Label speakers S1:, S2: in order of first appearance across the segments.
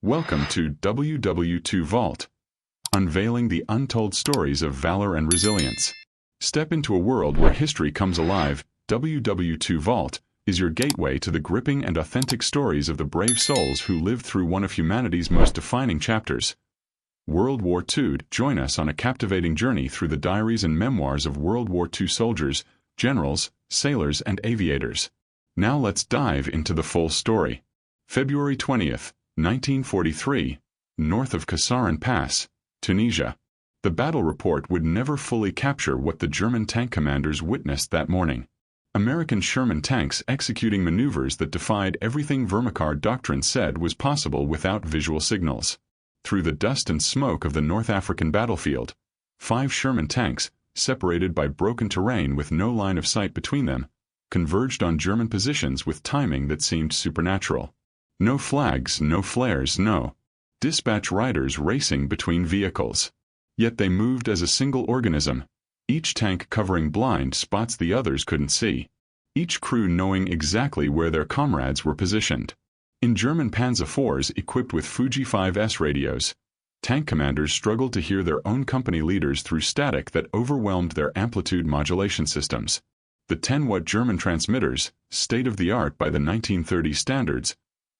S1: Welcome to WW2 Vault, unveiling the untold stories of valor and resilience. Step into a world where history comes alive. WW2 Vault is your gateway to the gripping and authentic stories of the brave souls who lived through one of humanity's most defining chapters, World War II. Join us on a captivating journey through the diaries and memoirs of World War II soldiers, generals, sailors, and aviators. Now let's dive into the full story. February 20th, 1943, north of Kasserine Pass, Tunisia. The battle report would never fully capture what the German tank commanders witnessed that morning. American Sherman tanks executing maneuvers that defied everything Vermicard doctrine said was possible without visual signals. Through the dust and smoke of the North African battlefield, 5 Sherman tanks, separated by broken terrain with no line of sight between them, converged on German positions with timing that seemed supernatural. No flags, no flares, no dispatch riders racing between vehicles. Yet they moved as a single organism, each tank covering blind spots the others couldn't see, each crew knowing exactly where their comrades were positioned. In German Panzer IVs equipped with Fuji 5S radios, tank commanders struggled to hear their own company leaders through static that overwhelmed their amplitude modulation systems. The 10-watt German transmitters, state-of-the-art by the 1930s standards,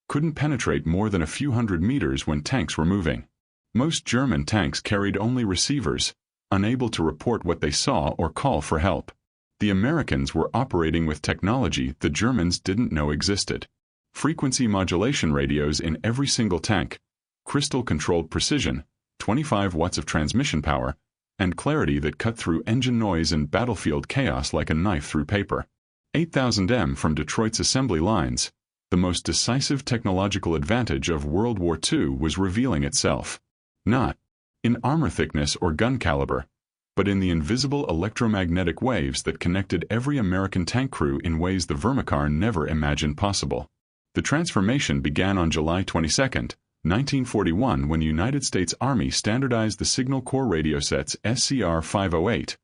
S1: couldn't penetrate more than a few hundred meters when tanks were moving. Most German tanks carried only receivers, unable to report what they saw or call for help. The Americans were operating with technology the Germans didn't know existed. Frequency modulation radios in every single tank, crystal-controlled precision, 25 watts of transmission power, and clarity that cut through engine noise and battlefield chaos like a knife through paper. 8,000 M from Detroit's assembly lines, the most decisive technological advantage of World War II was revealing itself. Not in armor thickness or gun caliber, but in the invisible electromagnetic waves that connected every American tank crew in ways the Vermicard never imagined possible. The transformation began on July 22, 1941, when the United States Army standardized the Signal Corps radio sets SCR 508,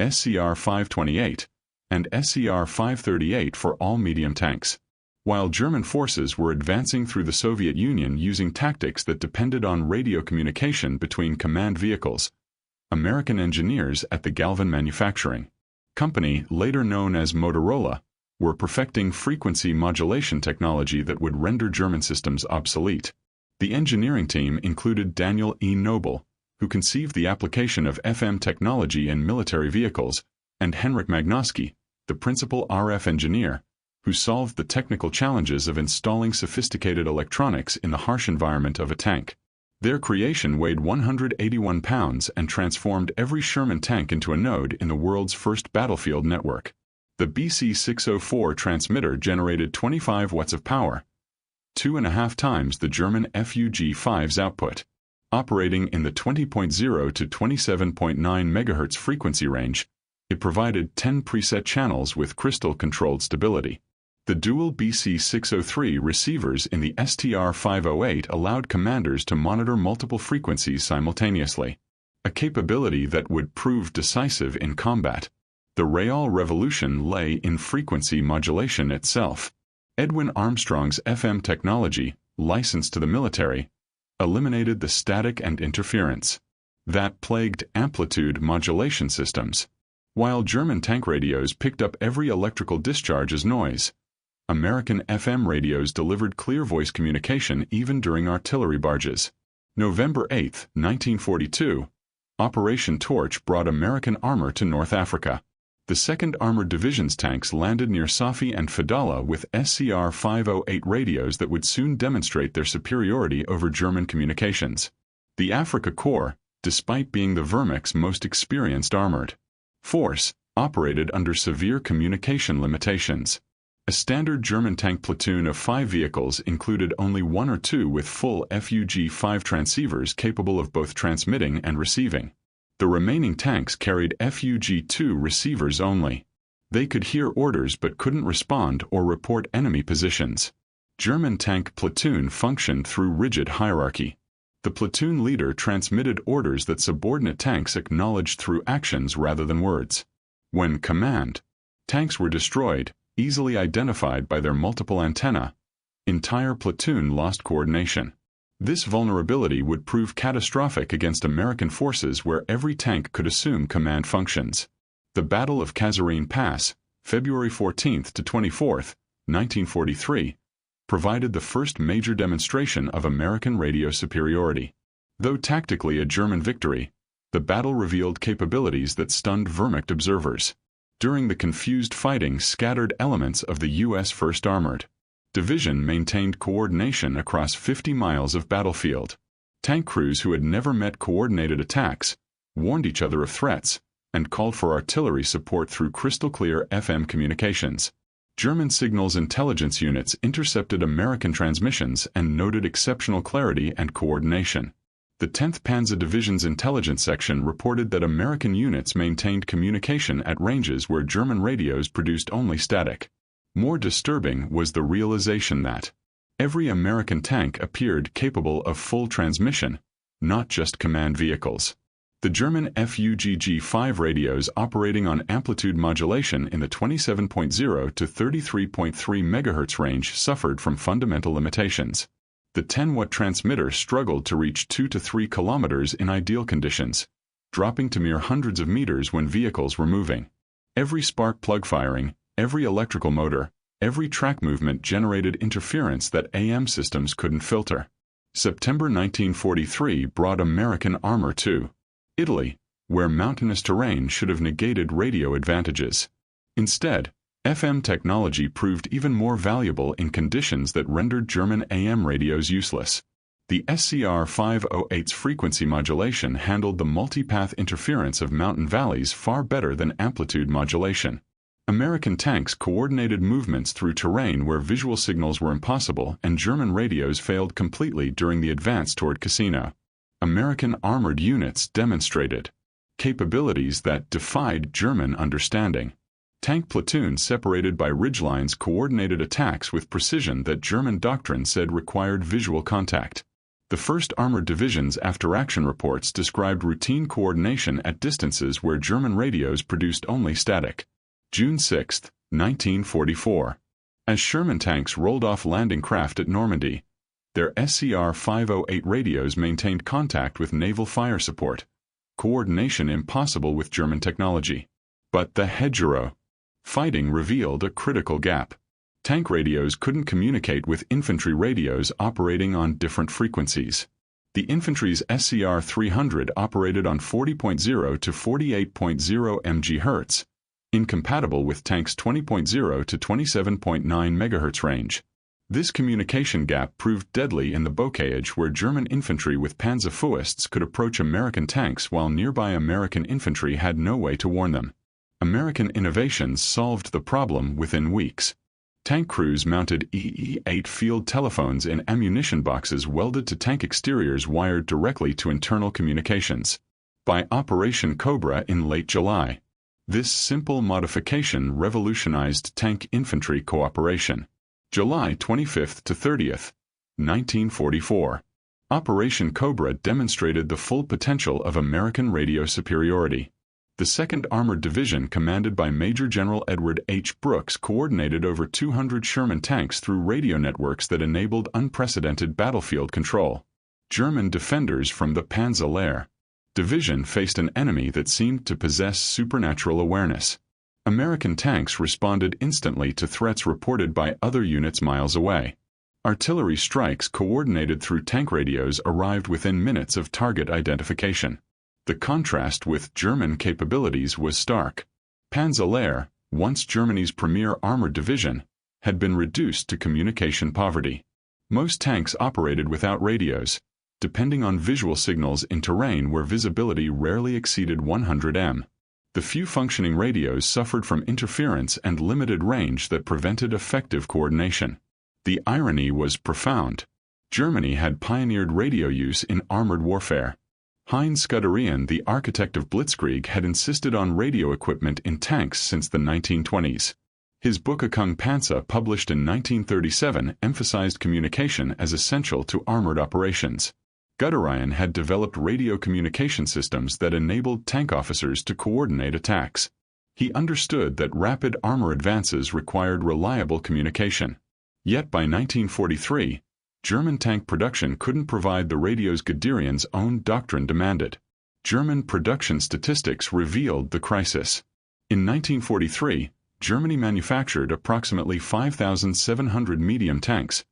S1: SCR 528, and SCR 538 for all medium tanks. While German forces were advancing through the Soviet Union using tactics that depended on radio communication between command vehicles, American engineers at the Galvin Manufacturing Company, later known as Motorola, were perfecting frequency modulation technology that would render German systems obsolete. The engineering team included Daniel E. Noble, who conceived the application of FM technology in military vehicles, and Henryk Magnoski, the principal RF engineer, who solved the technical challenges of installing sophisticated electronics in the harsh environment of a tank. Their creation weighed 181 pounds and transformed every Sherman tank into a node in the world's first battlefield network. The BC-604 transmitter generated 25 watts of power, 2.5 times the German FUG-5's output. Operating in the 20.0 to 27.9 MHz frequency range, it provided 10 preset channels with crystal-controlled stability. The dual BC-603 receivers in the STR-508 allowed commanders to monitor multiple frequencies simultaneously, a capability that would prove decisive in combat. The real revolution lay in frequency modulation itself. Edwin Armstrong's FM technology, licensed to the military, eliminated the static and interference that plagued amplitude modulation systems. While German tank radios picked up every electrical discharge as noise, American FM radios delivered clear voice communication even during artillery barges. November 8, 1942, Operation Torch brought American armor to North Africa. The 2nd Armored Division's tanks landed near Safi and Fadala with SCR 508 radios that would soon demonstrate their superiority over German communications. The Africa Corps, despite being the Wehrmacht's most experienced armored force, operated under severe communication limitations. A standard German tank platoon of 5 vehicles included only 1 or 2 with full FUG-5 transceivers capable of both transmitting and receiving. The remaining tanks carried FUG-2 receivers only. They could hear orders but couldn't respond or report enemy positions. German tank platoon functioned through rigid hierarchy. The platoon leader transmitted orders that subordinate tanks acknowledged through actions rather than words. When command tanks were destroyed, easily identified by their multiple antennae, entire platoon lost coordination. This vulnerability would prove catastrophic against American forces where every tank could assume command functions. The Battle of Kasserine Pass, February 14 to 24, 1943, provided the first major demonstration of American radio superiority. Though tactically a German victory, the battle revealed capabilities that stunned Wehrmacht observers. During the confused fighting, scattered elements of the U.S. 1st Armored Division maintained coordination across 50 miles of battlefield. Tank crews who had never met coordinated attacks warned each other of threats and called for artillery support through crystal-clear FM communications. German signals intelligence units intercepted American transmissions and noted exceptional clarity and coordination. The 10th Panzer Division's intelligence section reported that American units maintained communication at ranges where German radios produced only static. More disturbing was the realization that every American tank appeared capable of full transmission, not just command vehicles. The German FUGG-5 radios operating on amplitude modulation in the 27.0 to 33.3 MHz range suffered from fundamental limitations. The 10-watt transmitter struggled to reach 2 to 3 kilometers in ideal conditions, dropping to mere hundreds of meters when vehicles were moving. Every spark plug firing, every electrical motor, every track movement generated interference that AM systems couldn't filter. September 1943 brought American armor to Italy, where mountainous terrain should have negated radio advantages. Instead, FM technology proved even more valuable in conditions that rendered German AM radios useless. The SCR-508's frequency modulation handled the multipath interference of mountain valleys far better than amplitude modulation. American tanks coordinated movements through terrain where visual signals were impossible, and German radios failed completely during the advance toward Cassino. American armored units demonstrated capabilities that defied German understanding. Tank platoons separated by ridgelines coordinated attacks with precision that German doctrine said required visual contact. The 1st Armored Division's after-action reports described routine coordination at distances where German radios produced only static. June 6, 1944. As Sherman tanks rolled off landing craft at Normandy, their SCR-508 radios maintained contact with naval fire support, coordination impossible with German technology. But the Hedgerow fighting revealed a critical gap. Tank radios couldn't communicate with infantry radios operating on different frequencies. The infantry's SCR-300 operated on 40.0 to 48.0 MHz, incompatible with tanks' 20.0 to 27.9 MHz range. This communication gap proved deadly in the bocage where German infantry with Panzerfäusts could approach American tanks while nearby American infantry had no way to warn them. American innovations solved the problem within weeks. Tank crews mounted EE-8 field telephones in ammunition boxes welded to tank exteriors wired directly to internal communications. By Operation Cobra in late July, this simple modification revolutionized tank-infantry cooperation. July 25 to 30, 1944. Operation Cobra demonstrated the full potential of American radio superiority. The 2nd Armored Division, commanded by Major General Edward H. Brooks, coordinated over 200 Sherman tanks through radio networks that enabled unprecedented battlefield control. German defenders from the Panzer Division faced an enemy that seemed to possess supernatural awareness. American tanks responded instantly to threats reported by other units miles away. Artillery strikes coordinated through tank radios arrived within minutes of target identification. The contrast with German capabilities was stark. Panzer, once Germany's premier armored division, had been reduced to communication poverty. Most tanks operated without radios, depending on visual signals in terrain where visibility rarely exceeded 100 m. The few functioning radios suffered from interference and limited range that prevented effective coordination. The irony was profound. Germany had pioneered radio use in armored warfare. Heinz Guderian, the architect of Blitzkrieg, had insisted on radio equipment in tanks since the 1920s. His book Achtung Panzer, published in 1937, emphasized communication as essential to armored operations. Guderian had developed radio communication systems that enabled tank officers to coordinate attacks. He understood that rapid armor advances required reliable communication. Yet by 1943, German tank production couldn't provide the radios Guderian's own doctrine demanded. German production statistics revealed the crisis. In 1943, Germany manufactured approximately 5,700 medium tanks,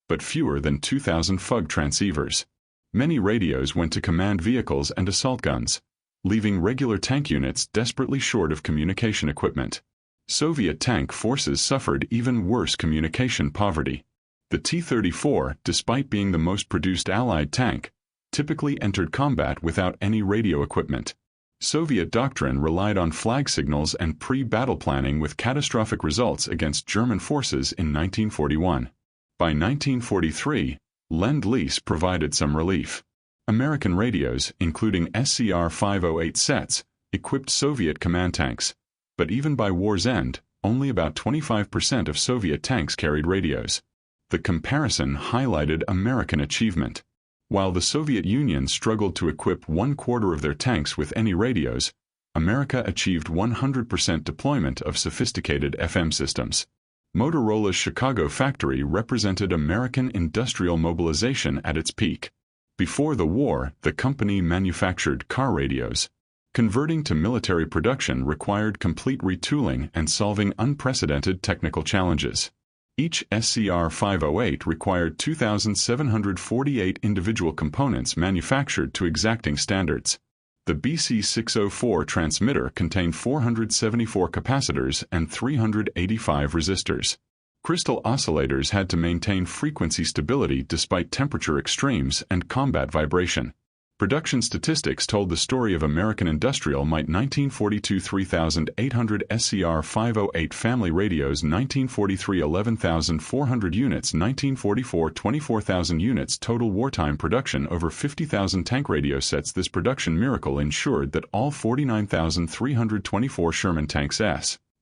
S1: but fewer than 2,000 FUG transceivers. Many radios went to command vehicles and assault guns, leaving regular tank units desperately short of communication equipment. Soviet tank forces suffered even worse communication poverty. The T-34, despite being the most produced Allied tank, typically entered combat without any radio equipment. Soviet doctrine relied on flag signals and pre-battle planning with catastrophic results against German forces in 1941. By 1943, Lend-Lease provided some relief. American radios, including SCR-508 sets, equipped Soviet command tanks, but even by war's end, only about 25% of Soviet tanks carried radios. The comparison highlighted American achievement. While the Soviet Union struggled to equip 1/4 of their tanks with any radios, America achieved 100% deployment of sophisticated FM systems. Motorola's Chicago factory represented American industrial mobilization at its peak. Before the war, the company manufactured car radios. Converting to military production required complete retooling and solving unprecedented technical challenges. Each SCR-508 required 2,748 individual components manufactured to exacting standards. The BC-604 transmitter contained 474 capacitors and 385 resistors. Crystal oscillators had to maintain frequency stability despite temperature extremes and combat vibration. Production statistics told the story of American Industrial Might: 1942 3,800 SCR-508 family radios, 1943 11,400 units, 1944 24,000 units, total wartime production over 50,000 tank radio sets. This production miracle ensured that all 49,324 Sherman tanks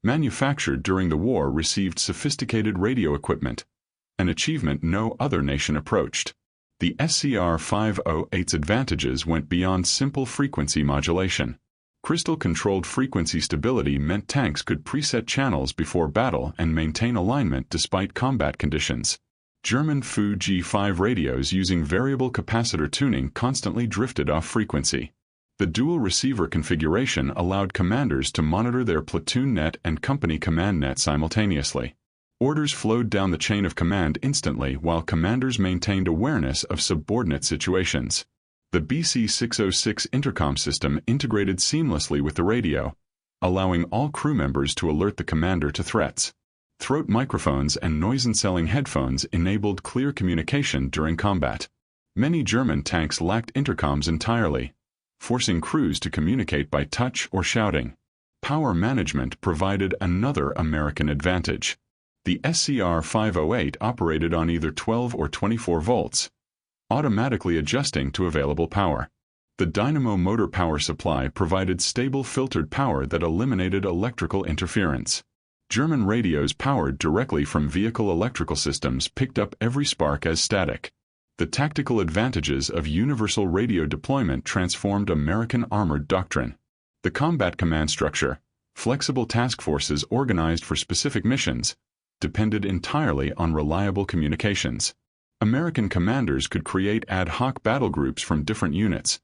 S1: manufactured during the war received sophisticated radio equipment, an achievement no other nation approached. The SCR-508's advantages went beyond simple frequency modulation. Crystal-controlled frequency stability meant tanks could preset channels before battle and maintain alignment despite combat conditions. German Fu G5 radios using variable capacitor tuning constantly drifted off frequency. The dual receiver configuration allowed commanders to monitor their platoon net and company command net simultaneously. Orders flowed down the chain of command instantly while commanders maintained awareness of subordinate situations. The BC-606 intercom system integrated seamlessly with the radio, allowing all crew members to alert the commander to threats. Throat microphones and noise-canceling headphones enabled clear communication during combat. Many German tanks lacked intercoms entirely, forcing crews to communicate by touch or shouting. Power management provided another American advantage. The SCR-508 operated on either 12 or 24 volts, automatically adjusting to available power. The dynamo motor power supply provided stable filtered power that eliminated electrical interference. German radios powered directly from vehicle electrical systems picked up every spark as static. The tactical advantages of universal radio deployment transformed American armored doctrine. The combat command structure, flexible task forces organized for specific missions, depended entirely on reliable communications. American commanders could create ad hoc battle groups from different units,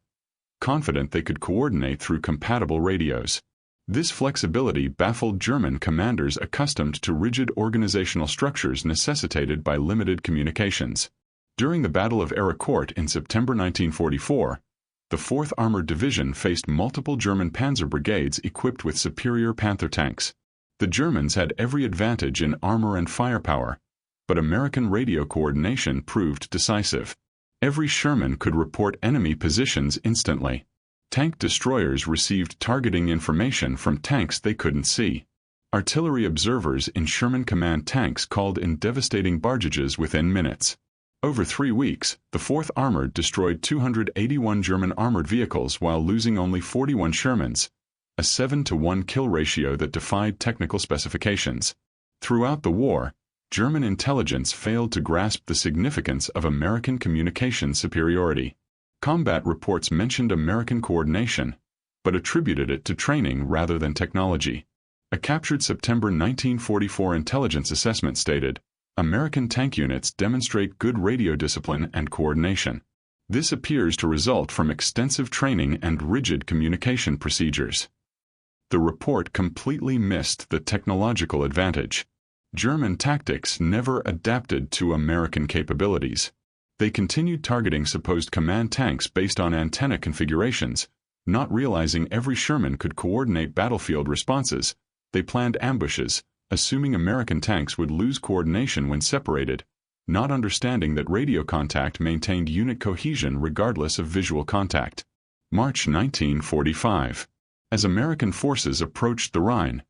S1: confident they could coordinate through compatible radios. This flexibility baffled German commanders accustomed to rigid organizational structures necessitated by limited communications. During the Battle of Ericourt in September 1944, the 4th Armored Division faced multiple German panzer brigades equipped with superior Panther tanks. The Germans had every advantage in armor and firepower, but American radio coordination proved decisive. Every Sherman could report enemy positions instantly. Tank destroyers received targeting information from tanks they couldn't see. Artillery observers in Sherman command tanks called in devastating barrages within minutes. Over 3 weeks, the 4th Armored destroyed 281 German armored vehicles while losing only 41 Shermans, a 7-to-1 kill ratio that defied technical specifications. Throughout the war, German intelligence failed to grasp the significance of American communication superiority. Combat reports mentioned American coordination, but attributed it to training rather than technology. A captured September 1944 intelligence assessment stated, American tank units demonstrate good radio discipline and coordination. This appears to result from extensive training and rigid communication procedures. The report completely missed the technological advantage. German tactics never adapted to American capabilities. They continued targeting supposed command tanks based on antenna configurations, not realizing every Sherman could coordinate battlefield responses. They planned ambushes, assuming American tanks would lose coordination when separated, not understanding that radio contact maintained unit cohesion regardless of visual contact. March 1945. As American forces approached the Rhine,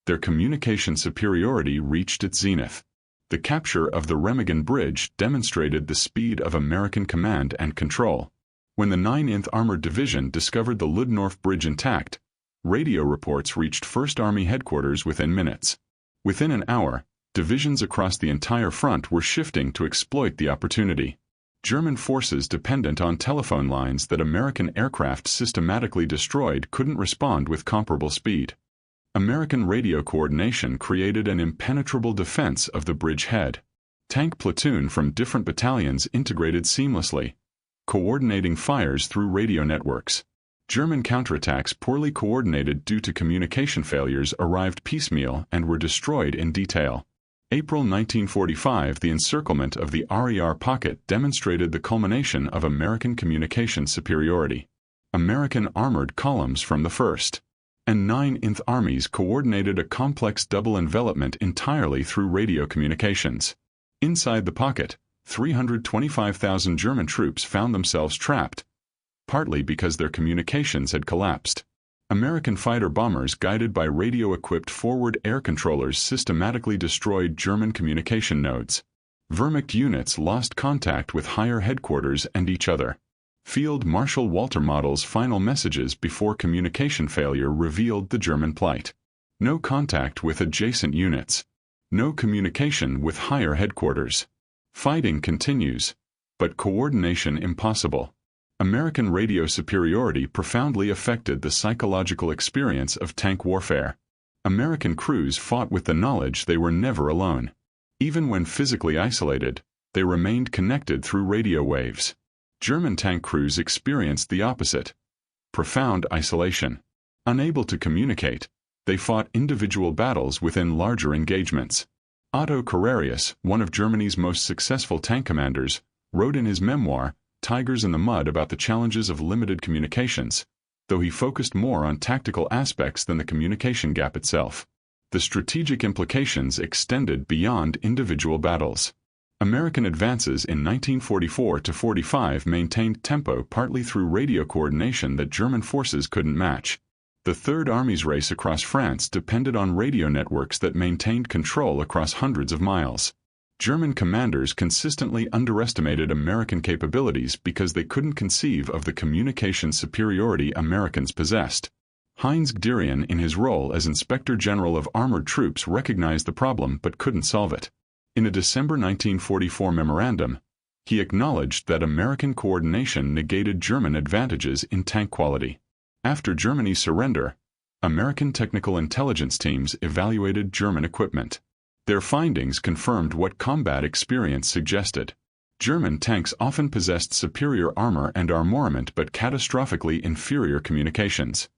S1: their communication superiority reached its zenith. The capture of the Remagen Bridge demonstrated the speed of American command and control. When the 9th Armored Division discovered the Ludendorff Bridge intact, radio reports reached 1st Army headquarters within minutes. Within an hour, divisions across the entire front were shifting to exploit the opportunity. German forces dependent on telephone lines that American aircraft systematically destroyed couldn't respond with comparable speed. American radio coordination created an impenetrable defense of the bridgehead. Tank platoon from different battalions integrated seamlessly, coordinating fires through radio networks. German counterattacks poorly coordinated due to communication failures arrived piecemeal and were destroyed in detail. April 1945, the encirclement of the RER pocket demonstrated the culmination of American communication superiority. American armored columns from the 1st and 9th Armies coordinated a complex double envelopment entirely through radio communications. Inside the pocket, 325,000 German troops found themselves trapped, partly because their communications had collapsed. American fighter-bombers guided by radio-equipped forward air controllers systematically destroyed German communication nodes. Wehrmacht units lost contact with higher headquarters and each other. Field Marshal Walter Model's final messages before communication failure revealed the German plight. No contact with adjacent units. No communication with higher headquarters. Fighting continues, but coordination impossible. American radio superiority profoundly affected the psychological experience of tank warfare. American crews fought with the knowledge they were never alone. Even when physically isolated, they remained connected through radio waves. German tank crews experienced the opposite: profound isolation. Unable to communicate, they fought individual battles within larger engagements. Otto Carrerius, one of Germany's most successful tank commanders, wrote in his memoir, Tigers in the Mud, about the challenges of limited communications, though he focused more on tactical aspects than the communication gap itself. The strategic implications extended beyond individual battles. American advances in 1944-45 maintained tempo partly through radio coordination that German forces couldn't match. The Third Army's race across France depended on radio networks that maintained control across hundreds of miles. German commanders consistently underestimated American capabilities because they couldn't conceive of the communication superiority Americans possessed. Heinz Guderian, in his role as Inspector General of Armored Troops, recognized the problem but couldn't solve it. In a December 1944 memorandum, he acknowledged that American coordination negated German advantages in tank quality. After Germany's surrender, American technical intelligence teams evaluated German equipment. Their findings confirmed what combat experience suggested. German tanks often possessed superior armor and armament but catastrophically inferior communications.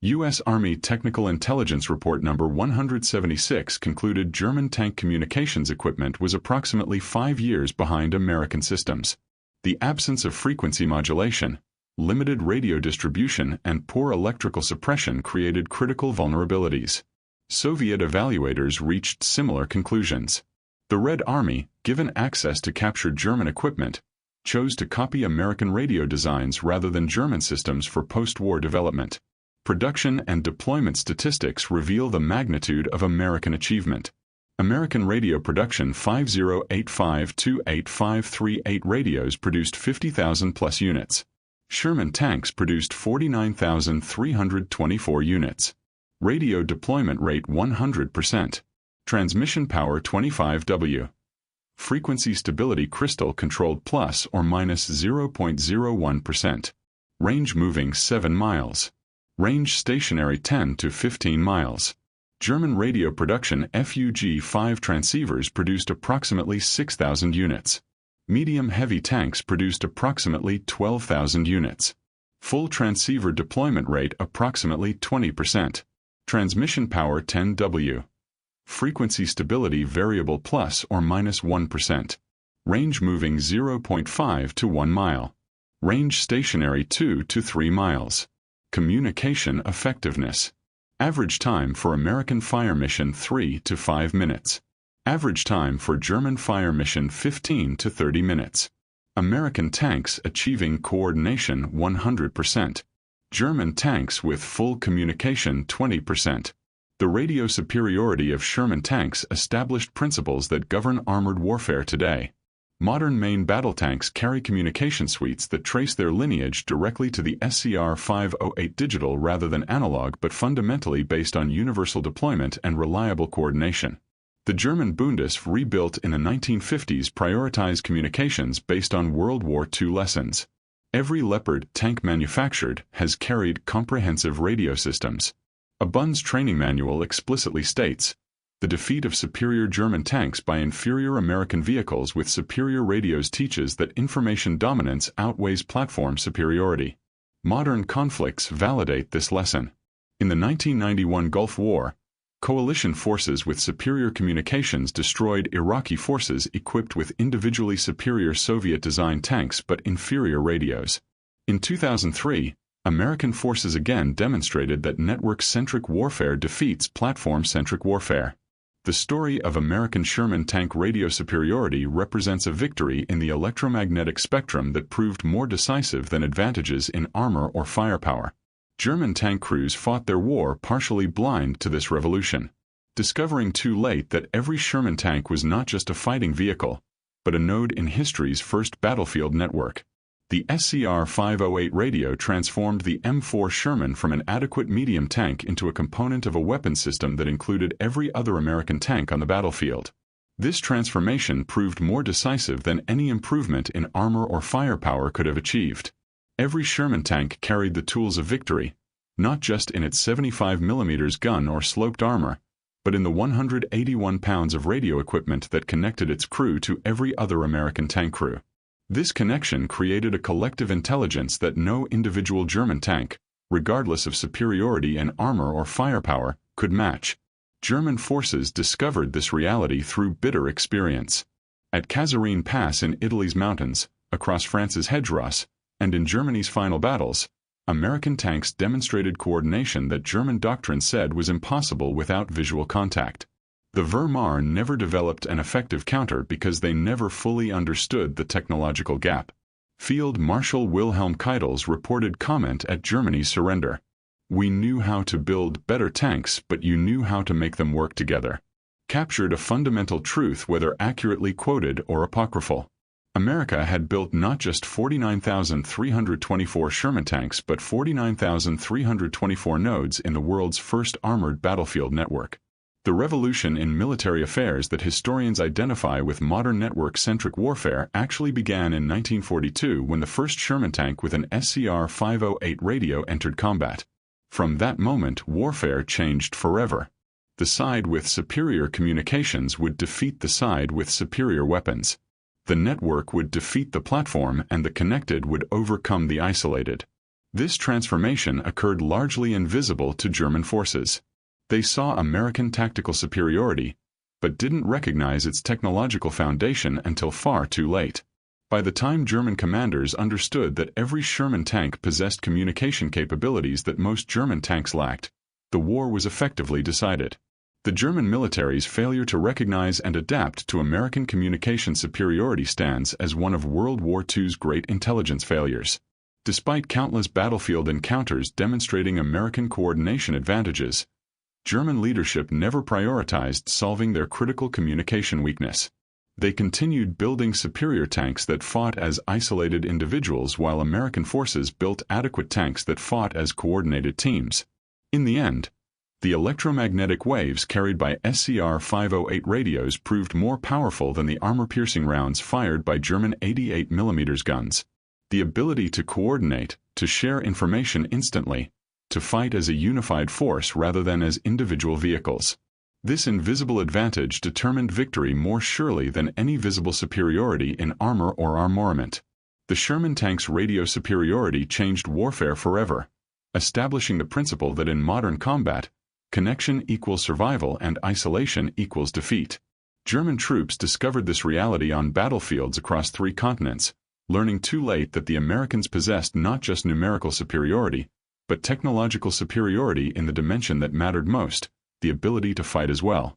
S1: U.S. Army Technical Intelligence Report No. 176 concluded German tank communications equipment was approximately 5 years behind American systems. The absence of frequency modulation, limited radio distribution, and poor electrical suppression created critical vulnerabilities. Soviet evaluators reached similar conclusions. The Red Army, given access to captured German equipment, chose to copy American radio designs rather than German systems for post-war development. Production and deployment statistics reveal the magnitude of American achievement. American radio production 5085-28538 radios produced 50,000 plus units. Sherman tanks produced 49,324 units. Radio deployment rate 100%. Transmission power 25 W. Frequency stability crystal controlled plus or minus 0.01%. Range moving 7 miles. Range stationary 10 to 15 miles. German radio production FUG-5 transceivers produced approximately 6,000 units. Medium-heavy tanks produced approximately 12,000 units. Full transceiver deployment rate approximately 20%. Transmission power 10 W. Frequency stability variable plus or minus 1%. Range moving 0.5 to 1 mile. Range stationary 2 to 3 miles. Communication effectiveness. Average time for American fire mission 3 to 5 minutes. Average time for German fire mission 15 to 30 minutes. American tanks achieving coordination 100%. German tanks with full communication 20%. The radio superiority of Sherman tanks established principles that govern armored warfare today. Modern main battle tanks carry communication suites that trace their lineage directly to the SCR-508 digital rather than analog, but fundamentally based on universal deployment and reliable coordination. The German Bundes, rebuilt in the 1950s, prioritized communications based on World War II lessons. Every Leopard tank manufactured has carried comprehensive radio systems. A Bundes training manual explicitly states, "The defeat of superior German tanks by inferior American vehicles with superior radios teaches that information dominance outweighs platform superiority." Modern conflicts validate this lesson. In the 1991 Gulf War, coalition forces with superior communications destroyed Iraqi forces equipped with individually superior Soviet-designed tanks but inferior radios. In 2003, American forces again demonstrated that network-centric warfare defeats platform-centric warfare. The story of American Sherman tank radio superiority represents a victory in the electromagnetic spectrum that proved more decisive than advantages in armor or firepower. German tank crews fought their war partially blind to this revolution, discovering too late that every Sherman tank was not just a fighting vehicle, but a node in history's first battlefield network. The SCR-508 radio transformed the M4 Sherman from an adequate medium tank into a component of a weapon system that included every other American tank on the battlefield. This transformation proved more decisive than any improvement in armor or firepower could have achieved. Every Sherman tank carried the tools of victory, not just in its 75 mm gun or sloped armor, but in the 181 pounds of radio equipment that connected its crew to every other American tank crew. This connection created a collective intelligence that no individual German tank, regardless of superiority in armor or firepower, could match. German forces discovered this reality through bitter experience. At Kasserine Pass in Italy's mountains, across France's hedgerows, and in Germany's final battles, American tanks demonstrated coordination that German doctrine said was impossible without visual contact. The Wehrmacht never developed an effective counter because they never fully understood the technological gap. Field Marshal Wilhelm Keitel's reported comment at Germany's surrender: "We knew how to build better tanks, but you knew how to make them work together," captured a fundamental truth, whether accurately quoted or apocryphal. America had built not just 49,324 Sherman tanks but 49,324 nodes in the world's first armored battlefield network. The revolution in military affairs that historians identify with modern network-centric warfare actually began in 1942 when the first Sherman tank with an SCR-508 radio entered combat. From that moment, warfare changed forever. The side with superior communications would defeat the side with superior weapons. The network would defeat the platform, and the connected would overcome the isolated. This transformation occurred largely invisible to German forces. They saw American tactical superiority, but didn't recognize its technological foundation until far too late. By the time German commanders understood that every Sherman tank possessed communication capabilities that most German tanks lacked, the war was effectively decided. The German military's failure to recognize and adapt to American communication superiority stands as one of World War II's great intelligence failures. Despite countless battlefield encounters demonstrating American coordination advantages, German leadership never prioritized solving their critical communication weakness. They continued building superior tanks that fought as isolated individuals while American forces built adequate tanks that fought as coordinated teams. In the end, the electromagnetic waves carried by SCR-508 radios proved more powerful than the armor-piercing rounds fired by German 88 mm guns. The ability to coordinate, to share information instantly, to fight as a unified force rather than as individual vehicles. This invisible advantage determined victory more surely than any visible superiority in armor or armament. The Sherman tank's radio superiority changed warfare forever, establishing the principle that in modern combat, connection equals survival and isolation equals defeat. German troops discovered this reality on battlefields across 3 continents, learning too late that the Americans possessed not just numerical superiority, but technological superiority in the dimension that mattered most, the ability to fight as well.